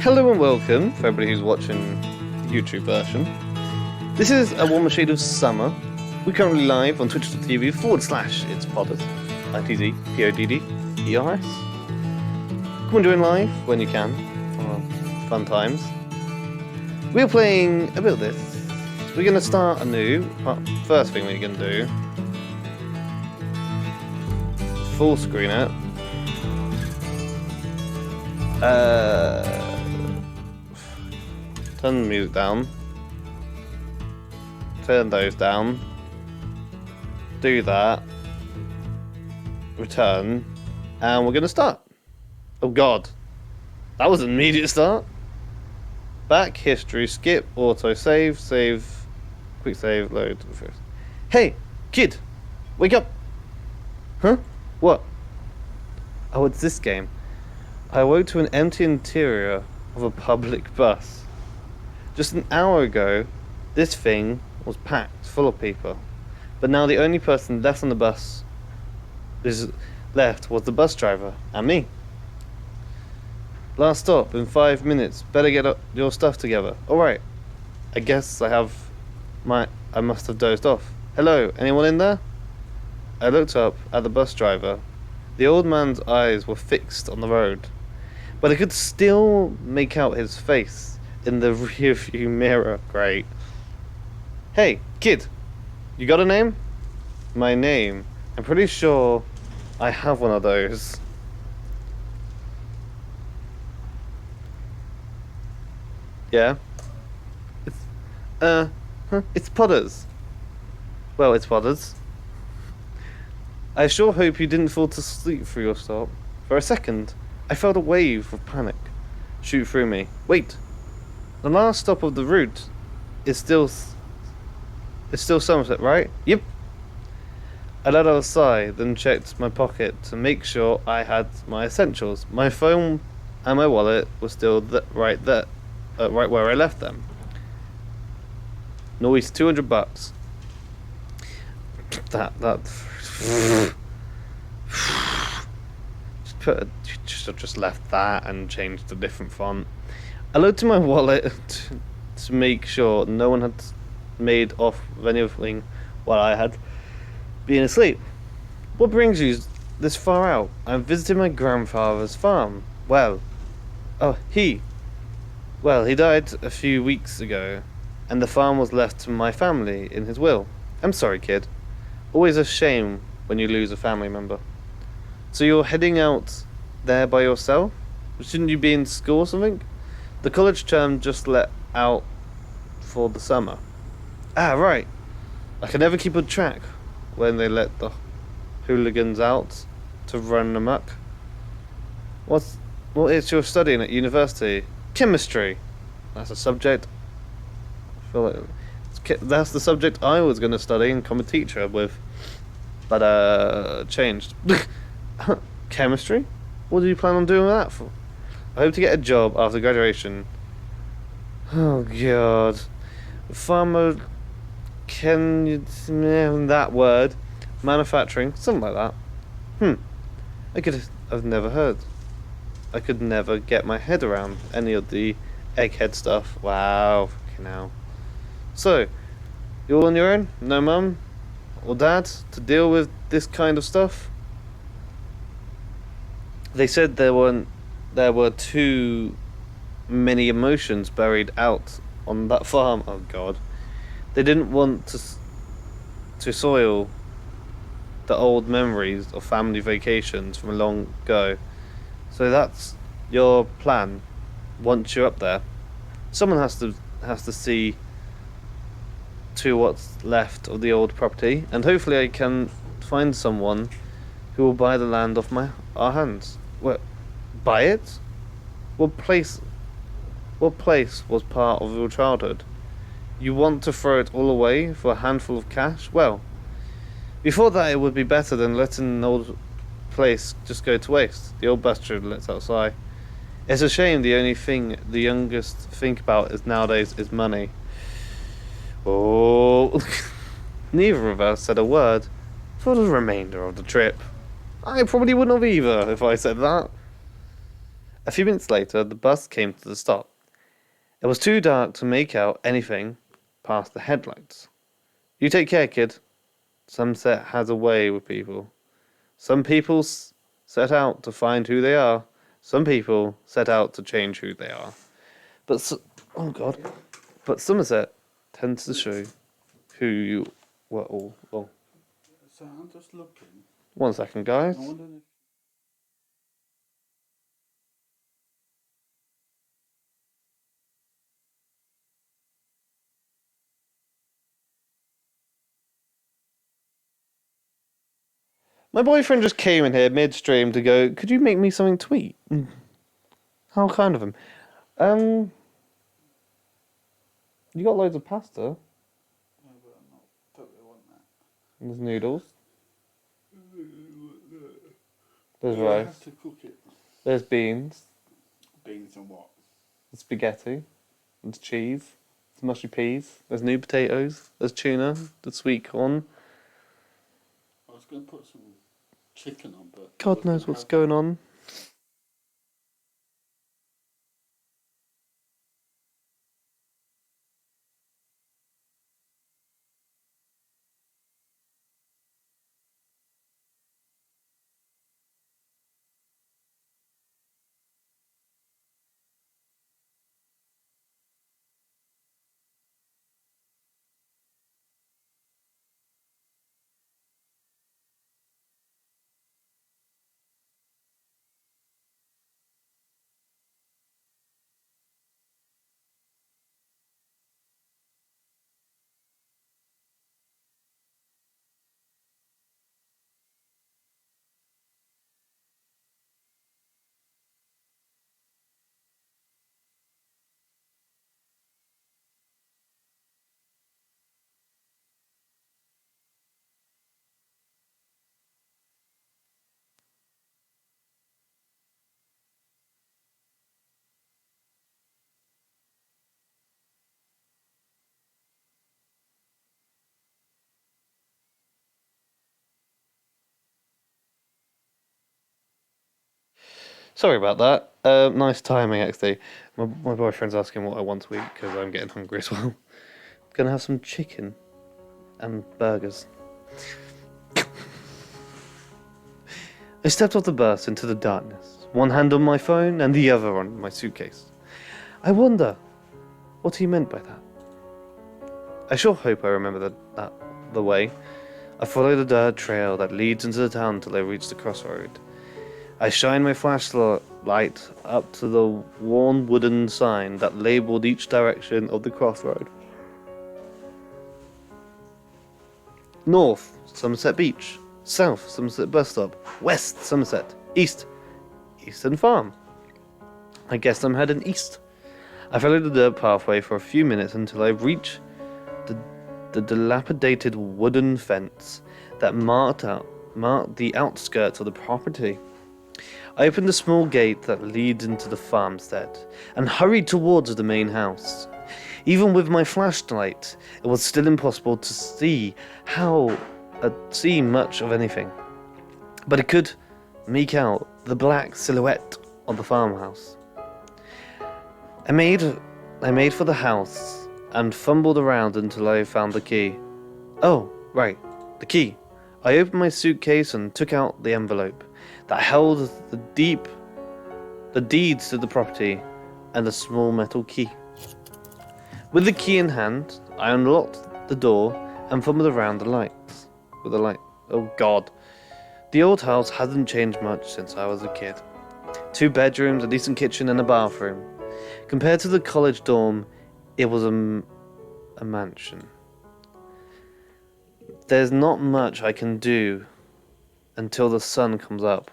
Hello and welcome for everybody who's watching the YouTube version. This is a warmer shade of summer. We're currently live on twitch.tv/it's podders. ITZPODDERS. Come and join live when you can. Fun times. We're playing a bit of this. We're going to start anew. First thing we're going to do, full screen it. Turn the music down. Turn those down. Do that. Return. And we're going to start. Oh god. That was an immediate start. Back, history, skip, auto, save, quick save, load. Hey, kid! Wake up! Huh? What? Oh, it's this game. I awoke to an empty interior of a public bus. Just an hour ago, this thing was packed full of people. But now the only person left on the bus was the bus driver and me. Last stop in 5 minutes. Better get your stuff together. Alright. I guess I must have dozed off. Hello, anyone in there? I looked up at the bus driver. The old man's eyes were fixed on the road, but I could still make out his face in the rearview mirror. Great. Hey, kid. You got a name? My name? I'm pretty sure I have one of those. Yeah? It's Podders. Well, it's Podders. I sure hope you didn't fall to sleep through your stop. For a second, I felt a wave of panic shoot through me. Wait! The last stop of the route is still Somerset, right? Yep. I let out a sigh, then checked my pocket to make sure I had my essentials. My phone and my wallet were still right where I left them. Noise, $200. Just left that and changed a different font. I looked to my wallet to make sure no one had made off with anything while I had been asleep. What brings you this far out? I'm visiting my grandfather's farm. He died a few weeks ago, and the farm was left to my family in his will. I'm sorry, kid. Always a shame when you lose a family member. So you're heading out there by yourself? Shouldn't you be in school or something? The college term just let out for the summer. Ah, right. I can never keep a track when they let the hooligans out to run amok. What is you're studying at university? Chemistry. That's a subject. I feel like that's the subject I was going to study and become a teacher with, but changed. Chemistry? What do you plan on doing that for? I hope to get a job after graduation. Oh god. Pharma... Can you... that word. Manufacturing. Something like that. I've never heard. I could never get my head around any of the egghead stuff. Wow. Fucking hell. So, you all on your own? No mum? Or dad? To deal with this kind of stuff? They said there were too many emotions buried out on that farm. Oh god. They didn't want to soil the old memories of family vacations from long ago. So that's your plan once you're up there. Someone has to see to what's left of the old property, and hopefully I can find someone who will buy the land off our hands. What? Buy it? What place was part of your childhood? You want to throw it all away for a handful of cash? Well, before that it would be better than letting an old place just go to waste. The old bastard lets out a sigh. It's a shame the only thing the youngest think about nowadays is money. Oh, neither of us said a word for the remainder of the trip. I probably wouldn't have either if I said that. A few minutes later, the bus came to the stop. It was too dark to make out anything past the headlights. You take care, kid. Sunset has a way with people. Some people set out to find who they are. Some people set out to change who they are. Oh God. But Somerset tends to show who you were all. Oh. So I'm just looking. 1 second, guys. I wonder if... My boyfriend just came in here midstream to go, could you make me something to eat? How kind of him. You got loads of pasta. No, but I'm not totally want that. There's noodles. There's I rice. have to cook it. There's beans. Beans and what? There's spaghetti. There's cheese. There's mushy peas. There's new potatoes. There's tuna. There's sweet corn. I was going to put some chicken on, but... God knows what's going on. Sorry about that. Nice timing, actually. My boyfriend's asking what I want to eat because I'm getting hungry as well. Gonna have some chicken and burgers. I stepped off the bus into the darkness, one hand on my phone and the other on my suitcase. I wonder what he meant by that. I sure hope I remember the way. I follow the dirt trail that leads into the town till I reach the crossroad. I shine my flashlight up to the worn wooden sign that labeled each direction of the crossroad. North, Somerset Beach. South, Somerset Bus Stop. West, Somerset. East, Eastern Farm. I guess I'm heading east. I follow the dirt pathway for a few minutes until I reach the dilapidated wooden fence that marked the outskirts of the property. I opened the small gate that leads into the farmstead and hurried towards the main house. Even with my flashlight, it was still impossible to see much of anything. But I could make out the black silhouette of the farmhouse. I made for the house and fumbled around until I found the key. Oh, right, the key. I opened my suitcase and took out the envelope that held the deeds to the property and a small metal key. With the key in hand, I unlocked the door and fumbled around with the light. Oh God. The old house hasn't changed much since I was a kid. 2 bedrooms, a decent kitchen and a bathroom. Compared to the college dorm, it was a mansion. There's not much I can do until the sun comes up.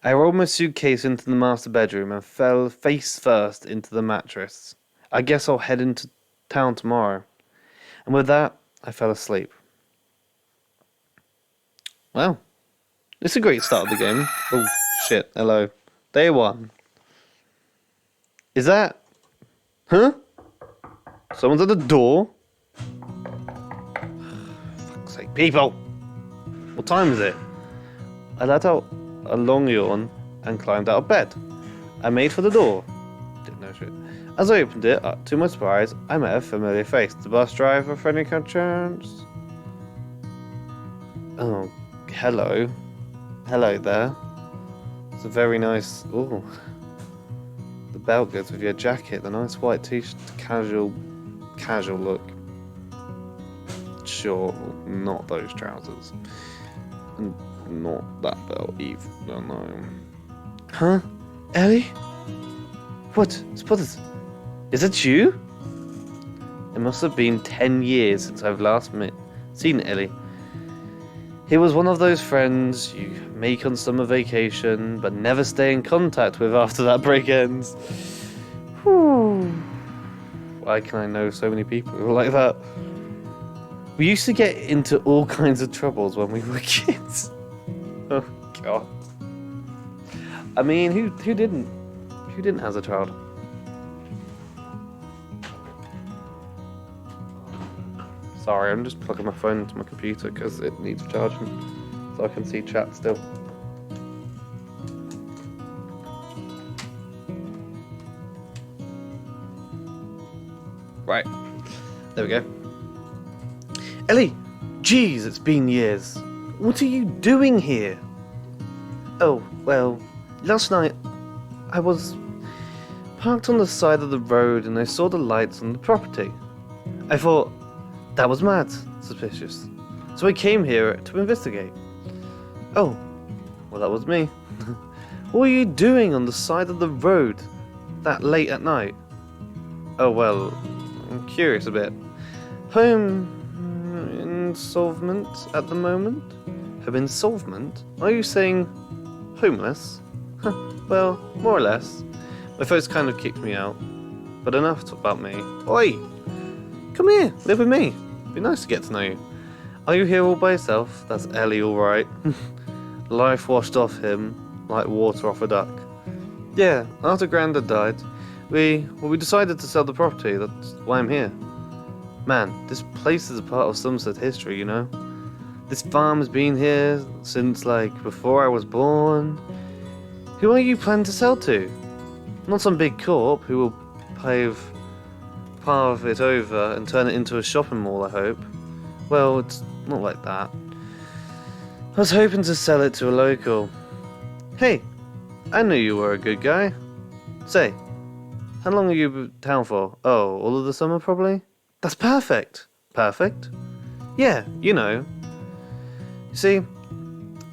I rolled my suitcase into the master bedroom and fell face first into the mattress. I guess I'll head into town tomorrow. And with that, I fell asleep. Well, it's a great start of the game. Oh, shit, hello. Day 1. Is that... Huh? Someone's at the door? Fuck's sake, people! What time is it? I let out a long yawn, and climbed out of bed. I made for the door. Didn't know shit. As I opened it, to my surprise, I met a familiar face. The bus driver, for any chance? Oh, hello. Hello there. It's a very nice... Ooh. The belt goes with your jacket. The nice white t-shirt. Casual look. Sure, not those trousers. And not that belt either. No. Huh? Ellie? What? Spotted? Is it you? It must have been 10 years since I've last seen Ellie. He was one of those friends you make on summer vacation, but never stay in contact with after that break ends. Whew. Why can I know so many people who are like that? We used to get into all kinds of troubles when we were kids. Oh, God. I mean, who didn't? Who didn't as a child? Sorry, I'm just plugging my phone into my computer because it needs charging, so I can see chat still. Right, there we go. Ellie! Jeez, it's been years. What are you doing here? Oh, well, last night I was parked on the side of the road and I saw the lights on the property. I thought, that was mad, suspicious. So I came here to investigate. Oh, well that was me. What were you doing on the side of the road that late at night? Oh well, I'm curious a bit. Home insolvent at the moment? Home insolvent? Are you saying homeless? Well, more or less. My folks kind of kicked me out. But enough about me. Oi! Come here, live with me. Be nice to get to know you. Are you here all by yourself? That's Ellie, alright. Life washed off him like water off a duck. Yeah, after Grandad died, we decided to sell the property. That's why I'm here. Man, this place is a part of Somerset history, you know? This farm has been here since, like, before I was born. Who are you planning to sell to? Not some big corp who will pave part of it over and turn it into a shopping mall, I hope. Well, it's not like that. I was hoping to sell it to a local. Hey, I knew you were a good guy. Say, how long are you in town for? Oh, all of the summer probably? That's perfect. Perfect? Yeah, you know. You see,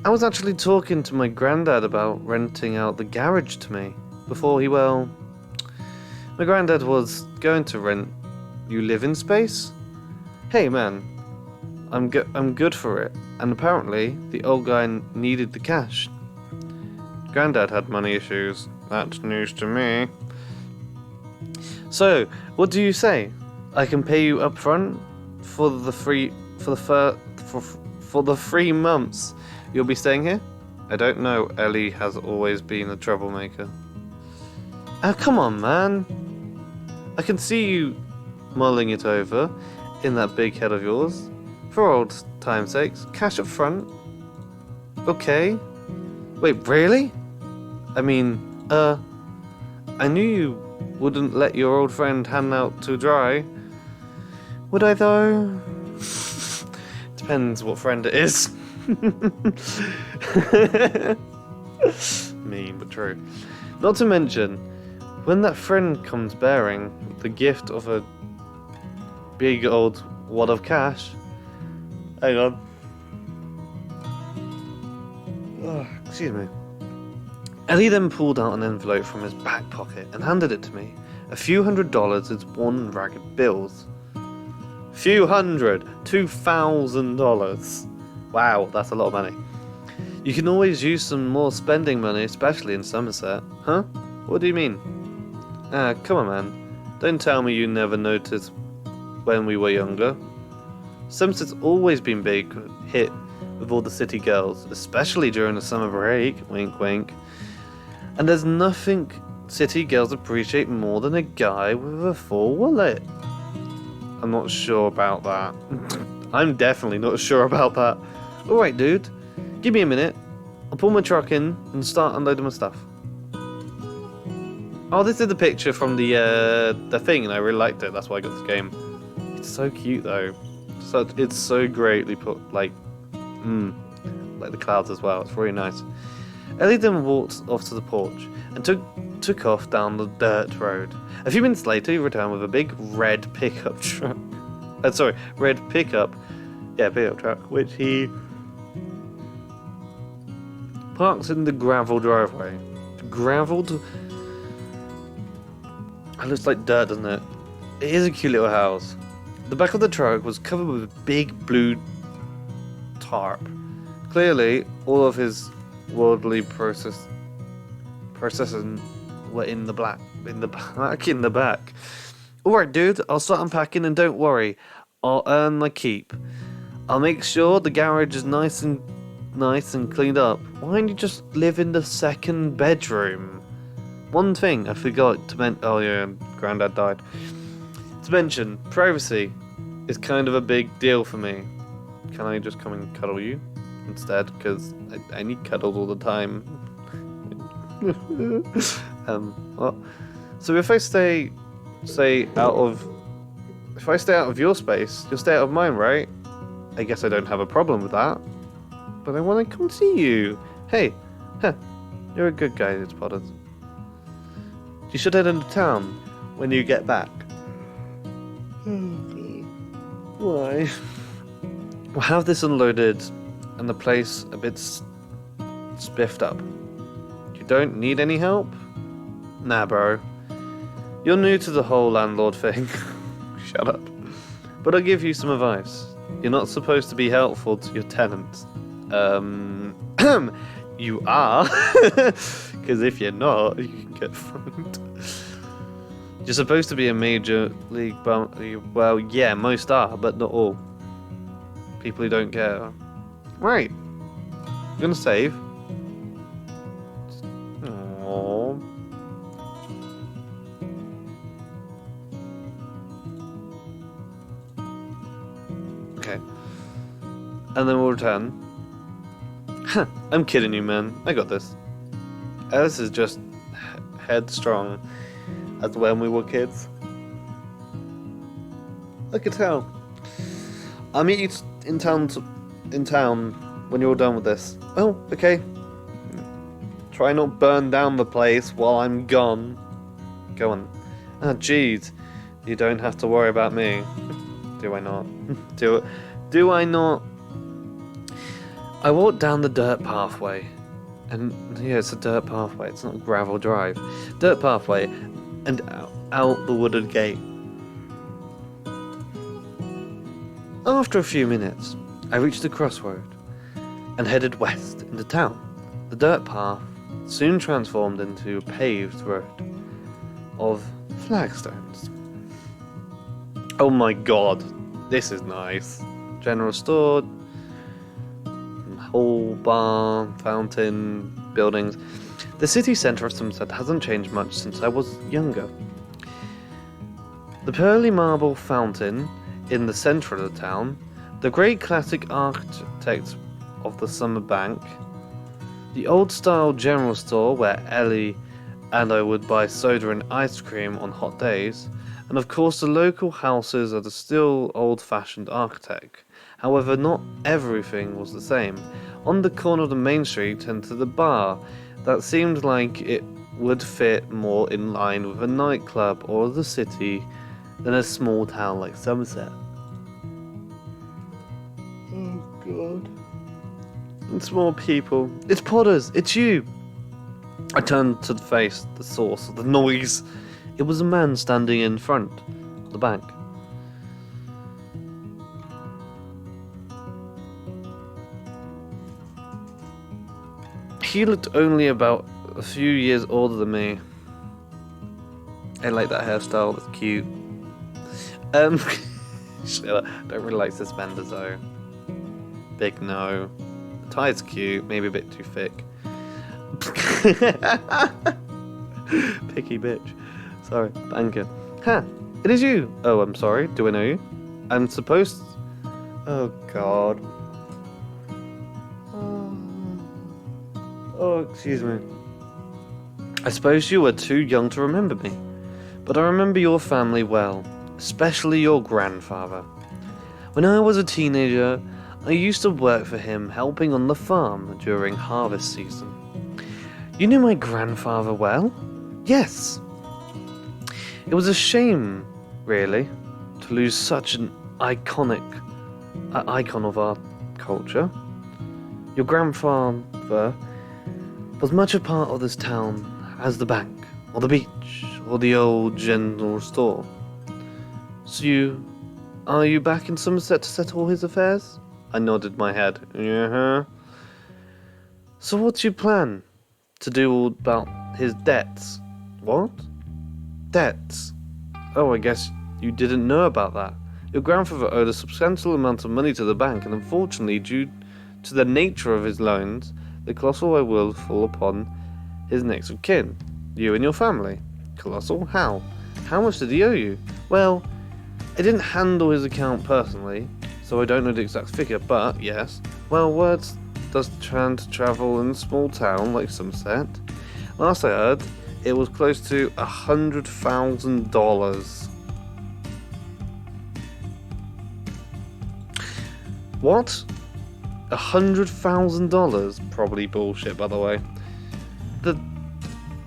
I was actually talking to my granddad about renting out the garage to me before he, well... My granddad was going to rent you living space. Hey man, I'm good for it. And apparently, the old guy needed the cash. Granddad had money issues. That's news to me. So, what do you say? I can pay you up front for the 3 months you'll be staying here? I don't know. Ellie has always been a troublemaker. Oh, come on, man. I can see you mulling it over in that big head of yours. For old time's sakes, cash up front. Okay. Wait, really? I mean, I knew you wouldn't let your old friend hang out to dry. Would I though? Depends what friend it is. Mean, but true. Not to mention, when that friend comes bearing the gift of a big old wad of cash... Hang on. Oh, excuse me. Ellie then pulled out an envelope from his back pocket and handed it to me. A few $100s in one ragged bills. Few hundred, $2,000. Wow, that's a lot of money. You can always use some more spending money, especially in Somerset. Huh? What do you mean? Come on, man. Don't tell me you never noticed when we were younger. Somerset's always been big hit with all the city girls, especially during the summer break. Wink, wink. And there's nothing city girls appreciate more than a guy with a full wallet. I'm not sure about that. I'm definitely not sure about that. Alright, dude. Give me a minute. I'll pull my truck in and start unloading my stuff. Oh, this is the picture from the thing, and I really liked it. That's why I got this game. It's so cute though. So it's so greatly put, like the clouds as well. It's really nice. Ellie then walked off to the porch and took off down the dirt road. A few minutes later, he returned with a big red pickup truck. Red pickup. Yeah, pickup truck, which he parks in the gravel driveway. Gravelled? It looks like dirt, doesn't it? It is a cute little house. The back of the truck was covered with a big blue tarp. Clearly, all of his worldly processing were in the back. Alright, dude, I'll start unpacking and don't worry. I'll earn my keep. I'll make sure the garage is nice and cleaned up. Why don't you just live in the second bedroom? One thing I forgot to mention. Oh yeah, Granddad died. To mention, privacy is kind of a big deal for me. Can I just come and cuddle you instead? Because I need cuddles all the time. Well, so if I stay out of your space, you'll stay out of mine, right? I guess I don't have a problem with that. But I want to come see you. Hey, you're a good guy, it's Potters. You should head into town when you get back. Why? We'll have this unloaded and the place a bit spiffed up. You don't need any help? Nah, bro. You're new to the whole landlord thing. Shut up. But I'll give you some advice. You're not supposed to be helpful to your tenants. You are. Because if you're not, you can get fined. You're supposed to be a major league well, yeah, most are, but not all. People who don't care. Right. I'm gonna save. Aww. Okay. And then we'll return. I'm kidding you, man. I got this. Alice is just headstrong as when we were kids. I could tell. I'll meet you in town when you're all done with this. Oh, okay. Try not burn down the place while I'm gone. Go on. Ah, jeez. You don't have to worry about me. Do I not? Do I not? I walked down the dirt pathway. And yeah, it's a dirt pathway. It's not a gravel drive. Dirt pathway. And out the wooded gate. After a few minutes, I reached the crossroad and headed west into town. The dirt path soon transformed into a paved road of flagstones. Oh my god, this is nice. General store, whole bar, fountain, buildings. The city centre of Somerset hasn't changed much since I was younger. The pearly marble fountain in the centre of the town, the great classic architect of the summer bank, the old-style general store where Ellie and I would buy soda and ice cream on hot days, and of course the local houses are the still old-fashioned architect. However, not everything was the same. On the corner of the main street entered the bar that seemed like it would fit more in line with a nightclub or the city than a small town like Somerset. Oh god. It's more people. It's Potters, it's you! I turned to face the source of the noise. It was a man standing in front of the bank. He looked only about a few years older than me. I like that hairstyle, that's cute. Don't really like suspenders though. Big no. The tie's cute, maybe a bit too thick. Picky bitch. Sorry, banker. Ha! It is you! Oh, I'm sorry, do I know you? I'm supposed... Oh god. Oh, excuse me. I suppose you were too young to remember me, but I remember your family well, especially your grandfather. When I was a teenager, I used to work for him helping on the farm during harvest season. You knew my grandfather well? Yes. It was a shame, really, to lose such an icon of our culture. Your grandfather was much a part of this town as the bank, or the beach, or the old general store. So are you back in Somerset to settle his affairs? I nodded my head. Uh-huh. So what's your plan? To do about his debts? What? Debts? Oh, I guess you didn't know about that. Your grandfather owed a substantial amount of money to the bank, and unfortunately, due to the nature of his loans, the colossal will fall upon his next of kin, you and your family. Colossal? How? How much did he owe you? Well, I didn't handle his account personally, so I don't know the exact figure, but yes. Well, words does tend to travel in a small town like Somerset. Last I heard, it was close to $100,000. What? $100,000? Probably bullshit, by the way.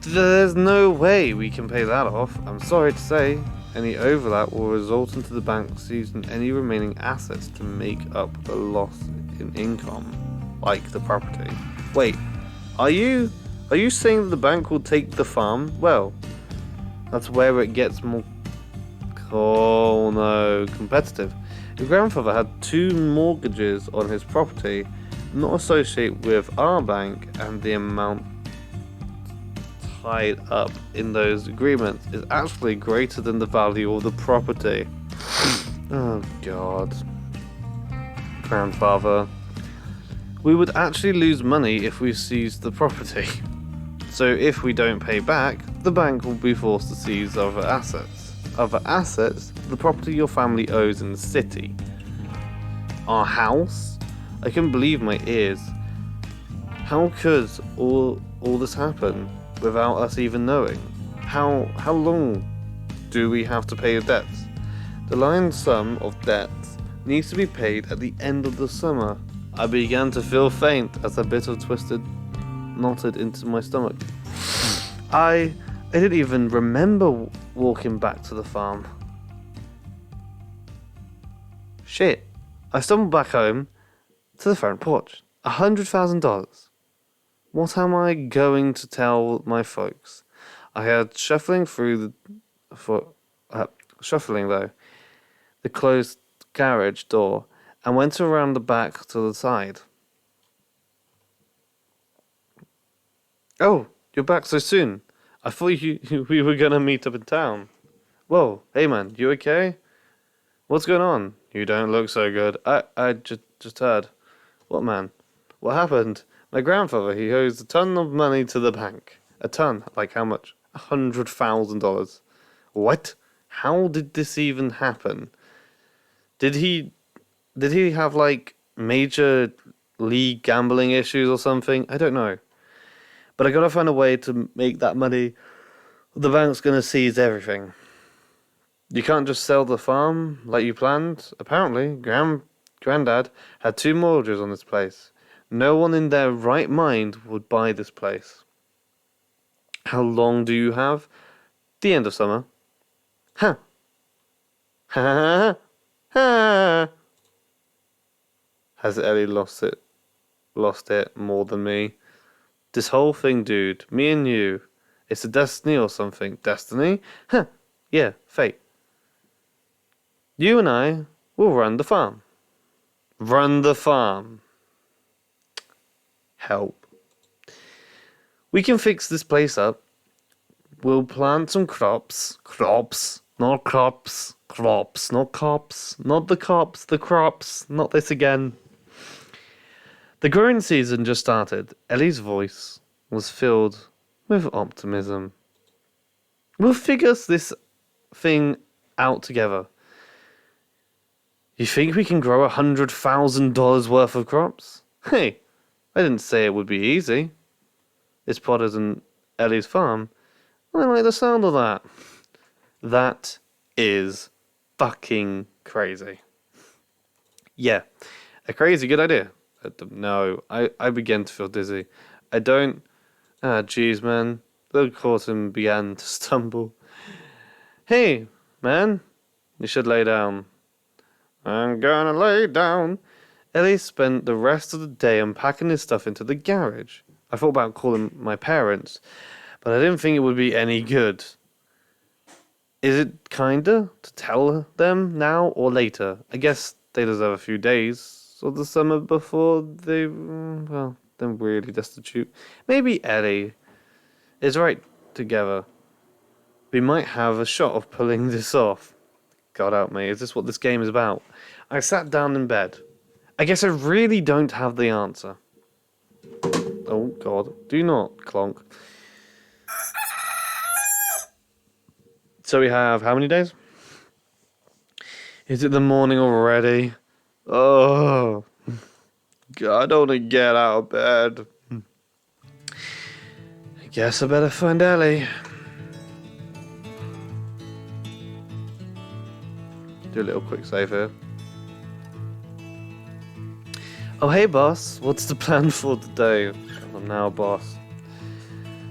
There's no way we can pay that off. I'm sorry to say. Any overlap will result into the bank seizing any remaining assets to make up the loss in income, like the property. Wait, are you saying that the bank will take the farm? Well, that's where it gets more competitive. Your grandfather had 2 mortgages on his property, not associated with our bank, and the amount tied up in those agreements is actually greater than the value of the property. Oh God. Grandfather. We would actually lose money if we seized the property. So if we don't pay back, the bank will be forced to seize other assets. Other assets? The property your family owes in the city. Our house? I couldn't believe my ears. How could all this happen without us even knowing? How long do we have to pay the debts? The lion sum of debts needs to be paid at the end of the summer. I began to feel faint as a bit of twisted knotted into my stomach. I didn't even remember walking back to the farm. Shit. I stumbled back home to the front porch. $100,000. What am I going to tell my folks? I heard shuffling the closed garage door, and went around the back to the side. Oh, you're back so soon. I thought we were gonna meet up in town. Whoa, hey man, you okay? What's going on? You don't look so good. I just heard. What man? What happened? My grandfather, he owes a ton of money to the bank. A ton? Like how much? $100,000. What? How did this even happen? Did he have like major league gambling issues or something? I don't know. But I gotta find a way to make that money. The bank's gonna seize everything. You can't just sell the farm like you planned. Apparently, Grandad had 2 mortgages on this place. No one in their right mind would buy this place. How long do you have? The end of summer. Huh. Ha ha ha. Has Ellie lost it more than me? This whole thing, dude, me and you, it's a destiny or something. Destiny? Huh. Yeah, fate. You and I will run the farm. Run the farm. Help. We can fix this place up. We'll plant some crops. Crops. Not crops. Crops. Not cops. Not the cops. The crops. Not this again. The growing season just started. Ellie's voice was filled with optimism. We'll figure this thing out together. You think we can grow $100,000 worth of crops? Hey, I didn't say it would be easy. This pod isn't Ellie's farm. I don't like the sound of that. That is fucking crazy. Yeah, a crazy good idea. No, I began to feel dizzy. I don't... Ah, jeez, man. The Corson began to stumble. Hey, man, you should lay down. I'm gonna lay down. Ellie spent the rest of the day unpacking his stuff into the garage. I thought about calling my parents, but I didn't think it would be any good. Is it kinder to tell them now or later? I guess they deserve a few days of the summer before they, well, they're really destitute. Maybe Ellie is right together. We might have a shot of pulling this off. God help me, is this what this game is about? I sat down in bed. I guess I really don't have the answer. Oh God, do not clonk. So we have how many days? Is it the morning already? Oh, God, I don't want to get out of bed. I guess I better find Ellie. Do a little quick save here. Oh, hey, boss. What's the plan for today? I'm now a boss.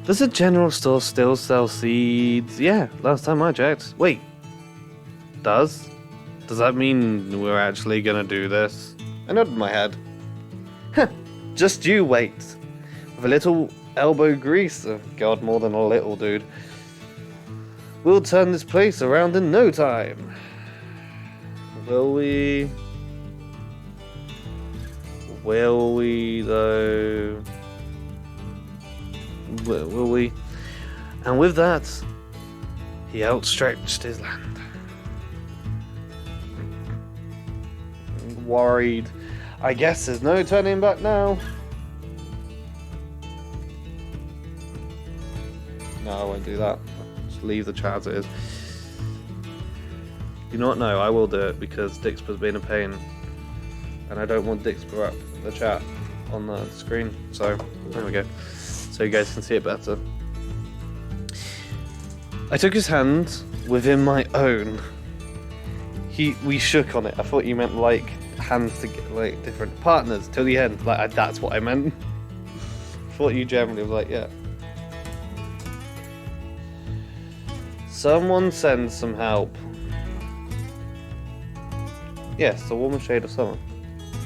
Does a general store still sell seeds? Yeah, last time I checked. Wait. Does that mean we're actually gonna do this? I nodded my head. Heh, just you wait. With a little elbow grease, oh God, more than a little, dude. We'll turn this place around in no time. Will we? Will we, though? Will we? And with that, he outstretched his hand. Worried. I guess there's no turning back now. No, I won't do that. Just leave the chat as it is. Do not know, I will do it because Dixper's been a pain. And I don't want Dixper up in the chat on the screen. So, there we go. So you guys can see it better. I took his hand within my own. We shook on it. I thought you meant like hands to get like different partners till the end. Like that's what I meant. I thought you generally was like, yeah. Someone send some help. Yes, the warmer shade of summer.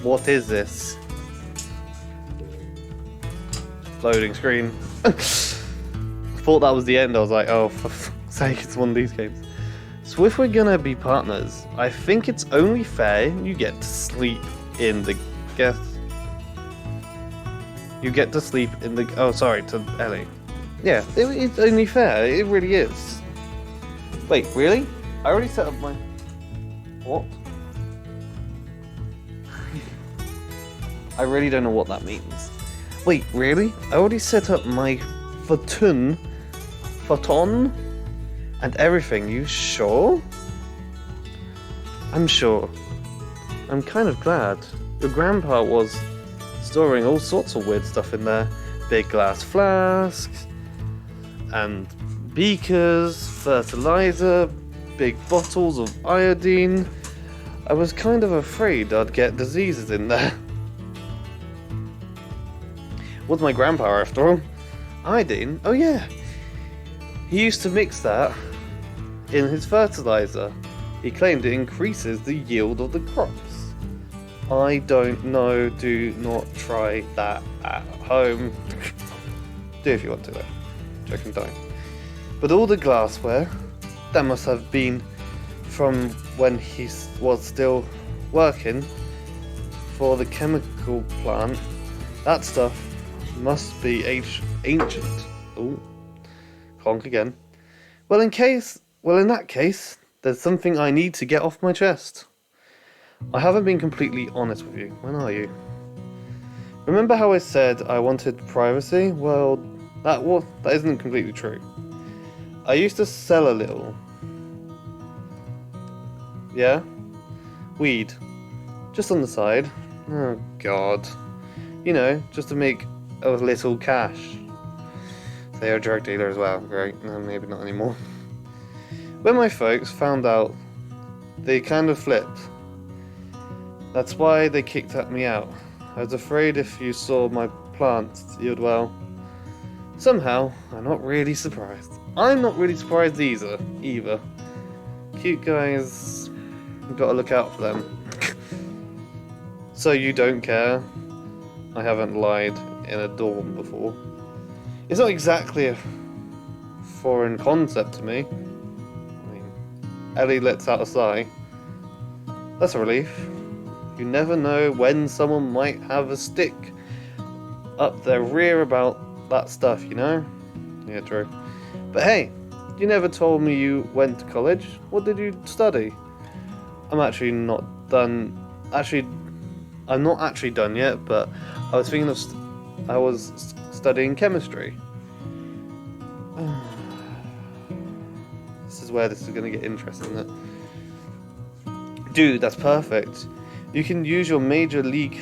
What is this? Loading screen. Thought that was the end. I was like, oh, for fuck's sake, it's one of these games. So if we're gonna be partners, I think it's only fair you get to sleep in the guest. You get to sleep in the. Oh, sorry, to Ellie. Yeah, it's only fair. It really is. Wait, really? I already set up my. What? I really don't know what that means. Wait, really? I already set up my futon, and everything. You sure? I'm sure. I'm kind of glad. Your grandpa was storing all sorts of weird stuff in there. Big glass flasks, and beakers, fertilizer, big bottles of iodine. I was kind of afraid I'd get diseases in there. Was my grandpa after all? Iodine? Oh yeah. He used to mix that in his fertilizer. He claimed it increases the yield of the crops. I don't know. Do not try that at home. Do if you want to though. Joking, don't. But all the glassware, that must have been from when he was still working for the chemical plant. That stuff must be ancient. Ooh, clonk again. Well, in that case, there's something I need to get off my chest. I haven't been completely honest with you. When are you? Remember how I said I wanted privacy? Well, that isn't completely true. I used to sell a little. Yeah? Weed. Just on the side. Oh, God. You know, just to make a little cash. They are a drug dealer as well. Great. No, maybe not anymore. When my folks found out, they kind of flipped. That's why they kicked me out. I was afraid if you saw my plants, you'd, well... Somehow, I'm not really surprised. I'm not really surprised either. Cute guys, you've got to look out for them. So you don't care? I haven't lied in a dorm before. It's not exactly a foreign concept to me. I mean, Ellie lets out a sigh. That's a relief. You never know when someone might have a stick up their rear about that stuff, you know? Yeah, true. But hey, you never told me you went to college. What did you study? I'm actually not done. I'm not actually done yet, but I was thinking of. I was studying chemistry. This is where this is going to get interesting, isn't it? Dude, that's perfect. You can use your major league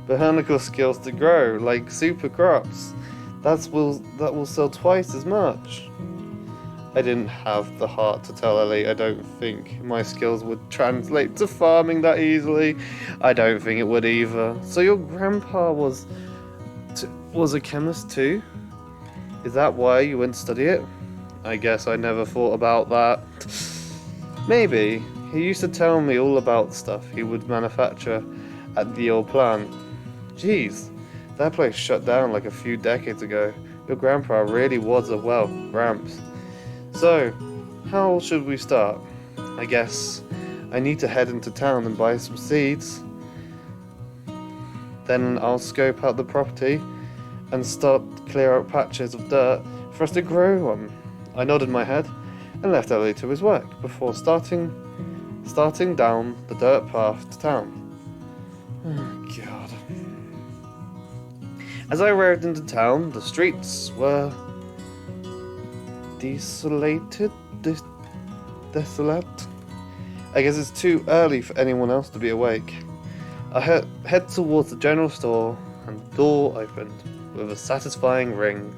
botanical skills to grow like super crops. That will sell twice as much. I didn't have the heart to tell Ellie I don't think my skills would translate to farming that easily. I don't think it would either. So your grandpa was a chemist too? Is that why you went to study it? I guess I never thought about that. Maybe. He used to tell me all about stuff he would manufacture at the old plant. Jeez, that place shut down like a few decades ago. Your grandpa really was a, well, gramps. So, how should we start? I guess I need to head into town and buy some seeds. Then I'll scope out the property and start clear out patches of dirt for us to grow on. I nodded my head and left Ellie to his work before starting down the dirt path to town. Oh, God. As I arrived into town, the streets were desolate. I guess it's too early for anyone else to be awake. I head towards the general store, and the door opened with a satisfying ring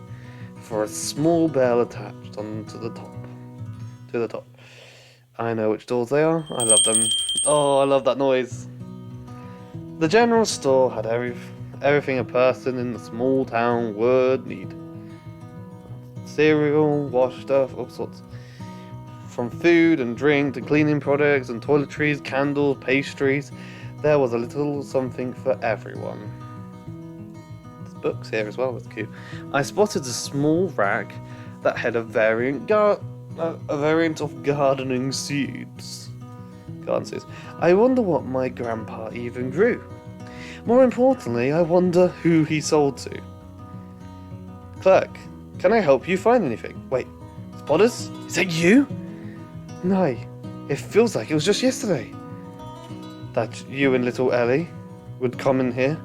for a small bell attached onto the top. To the top. I know which doors they are. I love them. Oh, I love that noise. The general store had everything a person in the small town would need. Cereal, wash stuff, all sorts. From food and drink to cleaning products and toiletries, candles, pastries, there was a little something for everyone. There's books here as well, that's cute. I spotted a small rack that had a variant of gardening seeds. Garden seeds. I wonder what my grandpa even grew. More importantly, I wonder who he sold to. Clerk, can I help you find anything? Wait, Spotters? Is that you? No, it feels like it was just yesterday that you and little Ellie would come in here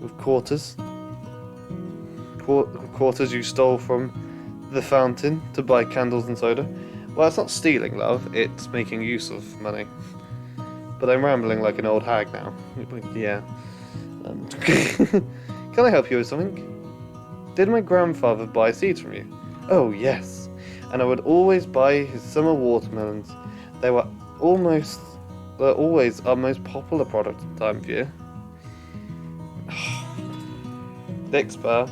with quarters you stole from the fountain to buy candles and soda. Well, it's not stealing, love, it's making use of money. But I'm rambling like an old hag now. Yeah. Can I help you with something? Did my grandfather buy seeds from you? Oh, yes. And I would always buy his summer watermelons. They were always our most popular product at the time of year. Dick spur.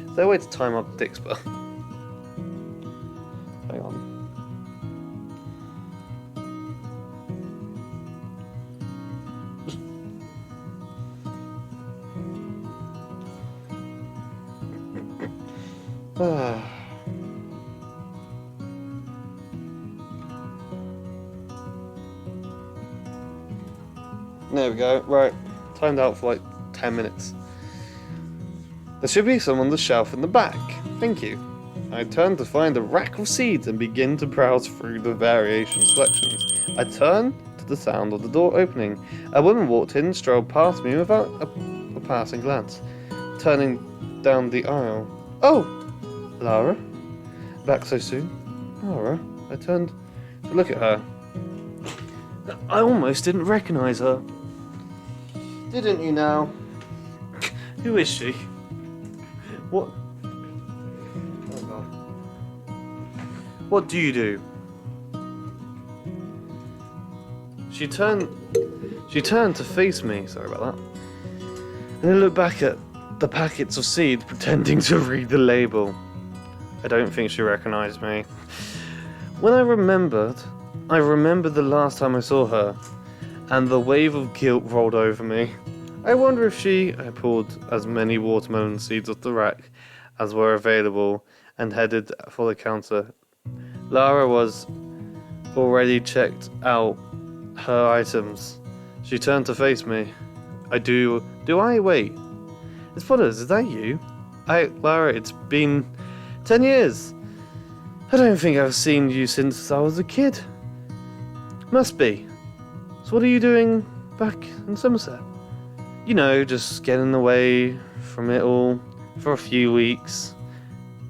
Is there a way to time up Dick spur? Hang on. There we go. Right. Timed out for like 10 minutes. There should be some on the shelf in the back. Thank you. I turned to find a rack of seeds and begin to browse through the variation selections. I turned to the sound of the door opening. A woman walked in and strolled past me without a passing glance, turning down the aisle. Oh! Lara? Back so soon? Lara? I turned to look at her. I almost didn't recognise her. Didn't you now? Who is she? What? Oh god. What do you do? She turned to face me, sorry about that, and then looked back at the packets of seeds, pretending to read the label. I don't think she recognized me. When I remembered the last time I saw her, and the wave of guilt rolled over me. I wonder if I pulled as many watermelon seeds off the rack as were available and headed for the counter. Lara was already checked out her items. She turned to face me. Do I? Wait. It's Potters, is that you? Lara, it's been 10 years. I don't think I've seen you since I was a kid. Must be. So what are you doing back in Somerset? You know, just getting away from it all for a few weeks.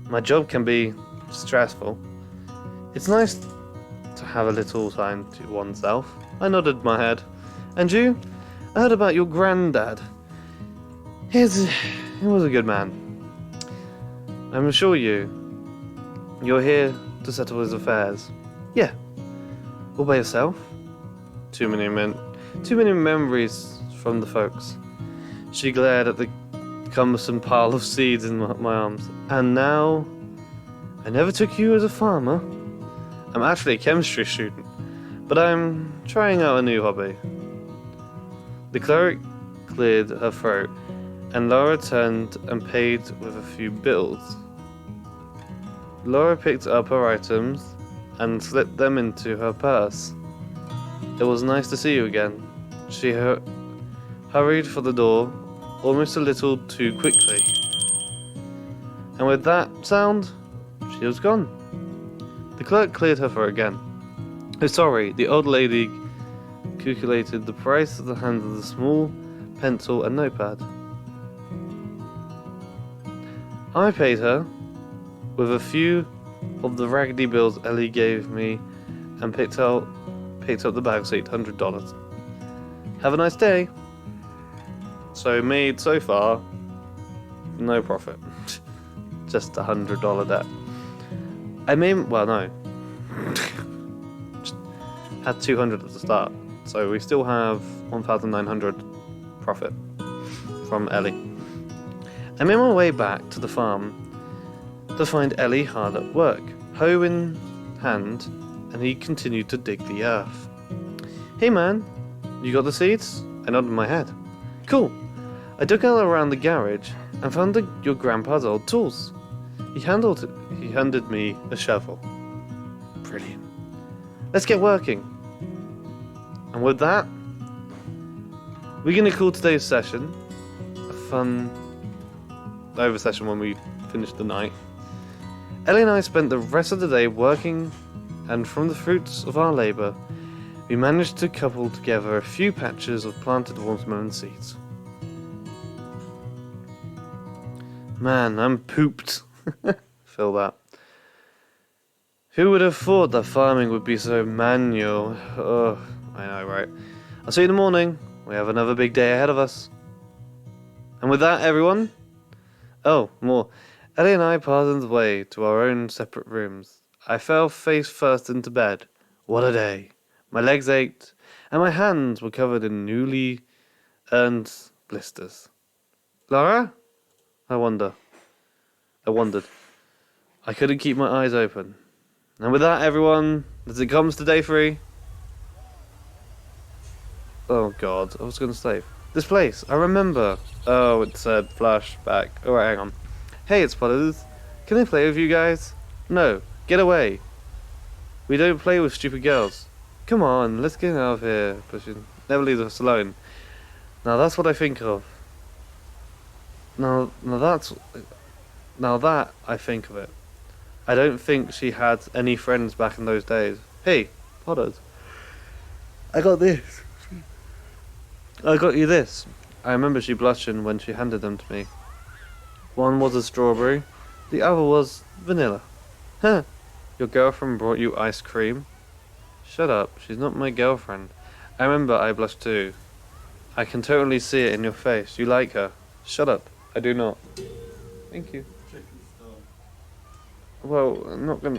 My job can be stressful. It's nice to have a little time to oneself. I nodded my head. And you? I heard about your granddad. He was a good man. I'm sure you're here to settle his affairs. Yeah. All by yourself? Too many memories from the folks. She glared at the cumbersome pile of seeds in my arms. And now, I never took you as a farmer. I'm actually a chemistry student, but I'm trying out a new hobby. The cleric cleared her throat, and Laura turned and paid with a few bills. Laura picked up her items and slipped them into her purse. It was nice to see you again. She hurried for the door, almost a little too quickly. And with that sound, she was gone. The clerk cleared her throat again. Oh, sorry, the old lady calculated the price of the hand of the small pencil and notepad. I paid her with a few of the raggedy bills Ellie gave me and picked up the bag's $800. Have a nice day. So made so far, no profit. Just $100 debt. Just had 200 at the start. So we still have 1,900 profit from Ellie. I made my way back to the farm to find Ellie hard at work, hoe in hand, and he continued to dig the earth. Hey man, you got the seeds? I nodded my head. Cool. I dug out around the garage and found your grandpa's old tools. He handed me a shovel. Brilliant. Let's get working. And with that, we're going to call today's session a fun over session when we finish the night. Ellie and I spent the rest of the day working, and from the fruits of our labour, we managed to couple together a few patches of planted watermelon seeds. Man, I'm pooped. Feel that. Who would have thought that farming would be so manual? Oh, I know, right? I'll see you in the morning. We have another big day ahead of us. And with that, everyone... Oh, more. Ellie and I parted the way to our own separate rooms. I fell face first into bed. What a day. My legs ached, and my hands were covered in newly earned blisters. Lara? I wondered. I couldn't keep my eyes open. And with that, everyone, as it comes to day 3... Oh god, I was going to say... This place, I remember. Oh, it said flashback. Alright, hang on. Hey, it's Potters. Can I play with you guys? No, get away. We don't play with stupid girls. Come on, let's get out of here. Pushing. Never leaves us alone. Now that's what I think of. Now that I think of it. I don't think she had any friends back in those days. Hey, Potters. I got you this. I remember she blushing when she handed them to me. One was a strawberry, the other was vanilla. Huh, your girlfriend brought you ice cream? Shut up, she's not my girlfriend. I remember I blushed too. I can totally see it in your face. You like her. Shut up. I do not. Thank you. Chicken store. Well,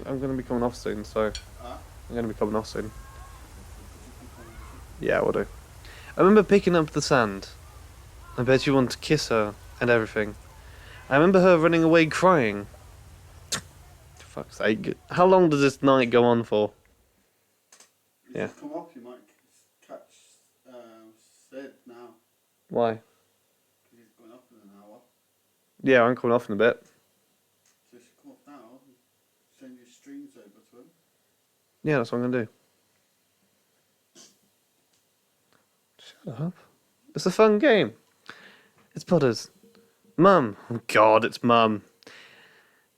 I'm gonna be coming off soon, so Ah, I'm gonna be coming off soon. chicken corner. Yeah, we'll do. I remember picking up the sand. I bet you want to kiss her and everything. I remember her running away crying. For fuck's sake. How long does this night go on for? You Yeah. should come up, you might catch Sid now. Why? Because he's going up in an hour. Yeah, I'm coming off in a bit. So you should come up now and send your streams over to him. Yeah, that's what I'm gonna do. Shut up. It's a fun game. It's Potters. Mum. Oh God, it's Mum.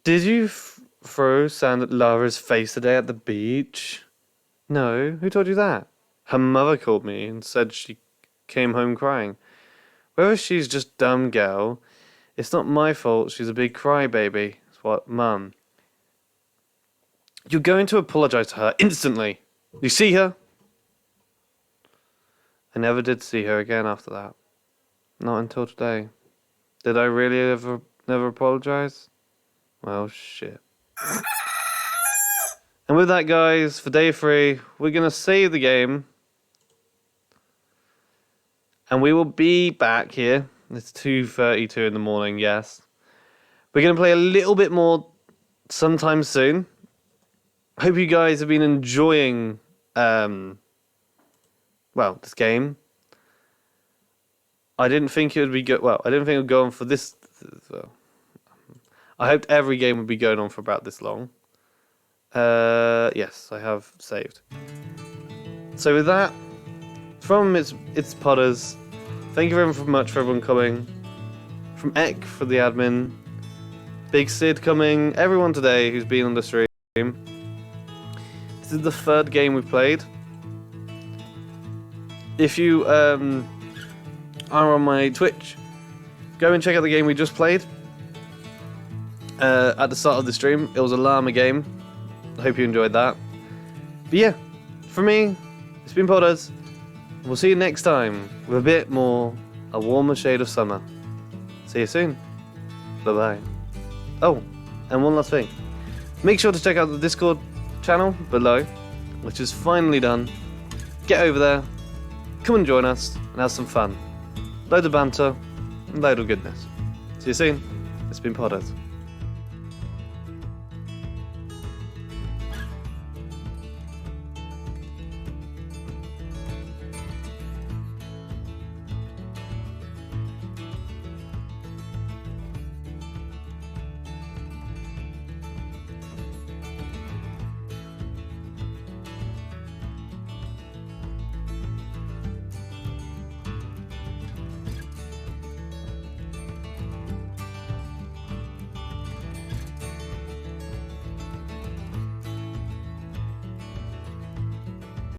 Did you throw sand at Lara's face today at the beach? No. Who told you that? Her mother called me and said she came home crying. Whether she's just dumb gal, it's not my fault she's a big crybaby. It's what, Mum. You're going to apologise to her instantly. You see her? I never did see her again after that. Not until today. Did I really never apologise? Well, shit. And with that, guys, for day 3, we're going to save the game. And we will be back here. It's 2:32 in the morning, yes. We're going to play a little bit more sometime soon. Hope you guys have been enjoying, this game. I didn't think it would be good. Well, I didn't think it would go on for this. I hoped every game would be going on for about this long. Yes, I have saved. So with that, from it's Potters. Thank you very much for everyone coming. From Ek for the admin. Big Sid coming. Everyone today who's been on the stream. This is the 3rd game we've played. If you are on my Twitch, go and check out the game we just played. At the start of the stream, it was a llama game. I hope you enjoyed that. But yeah, for me, it's been Potters. We'll see you next time with a bit more, a warmer shade of summer. See you soon. Bye bye. Oh, and one last thing. Make sure to check out the Discord channel below, which is finally done. Get over there, come and join us, and have some fun. Load of banter, and load of goodness. See you soon. It's been Potters.